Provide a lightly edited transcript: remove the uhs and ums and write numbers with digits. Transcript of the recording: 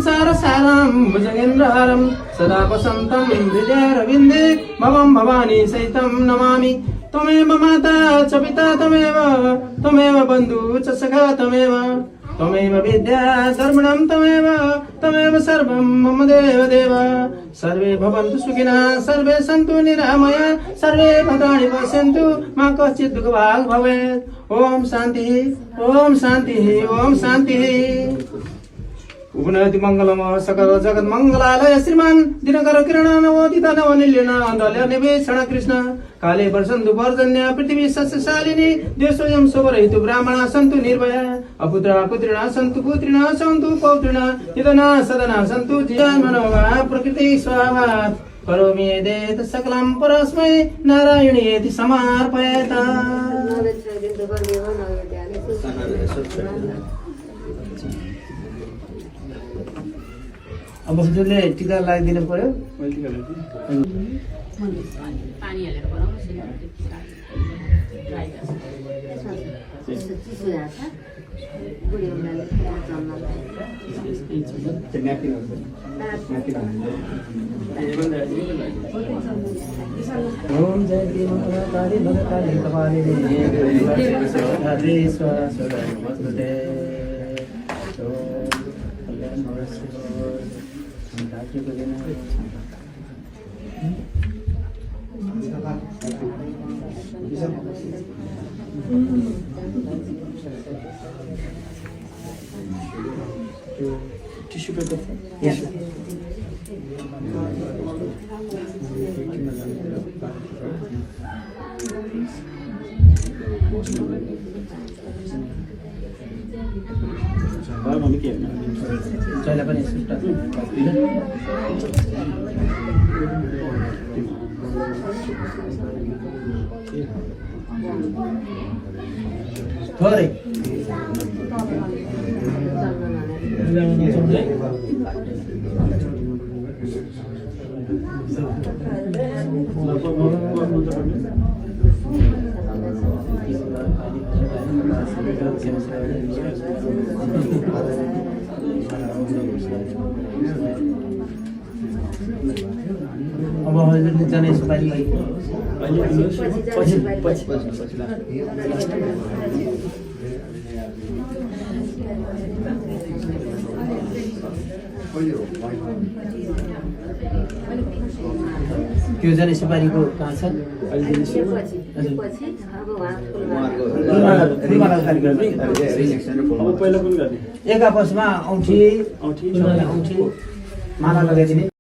संसार सारं भुजगेन्द्रहारं सदा वसन्तं हृदयारविन्दे भवं भवानी सहितं नमामि। त्वमेव माता च पिता त्वमेव बन्धु च सखा त्वमेव विद्या धर्मणं त्वमेव सर्वं मम देव। सर्वे भवन्तु सुखिनः सर्वे सन्तु निरामया सर्वे भद्राणि पश्यन्तु मा कश्चित् दुःखभाग् भवेत्। ओम शान्तिः ओम शान्तिः ओम शान्तिः। उपनयति मंगलम सकल जगत मंगलालय श्रीमान दिनकर किरण नवोदित नवनिल्यन अंधल्य निवेशण कृष्ण काले वर्षन्तु पर्जन्य पृथ्वी सस्यशालिनी देशोऽयं शोभरहितो ब्राह्मणा सन्तु निर्भया अपुत्रा पुत्रिणा सन्तु पुत्रिणा सन्तु पौत्रिणा निधना सदना सन्तु जीवनोवा प्रकृति स्वभावात् करोमि यदेत सकलं परस्मै नारायणेति समर्पयेत्। अब हजुरले टीका लगाइदिनु पर्यो। पानी हालेर ओम जय मंगलकारी भगतारी कपालिनी हरे स्वास्वते Tissue paper? Yeah. Saya पनि सुट्टा थोरै अब हजुरले जाने सुपारी त्यो जाने सुपारीको कहाँ छ? एक आपसमा औँठी माला लगाइदिने।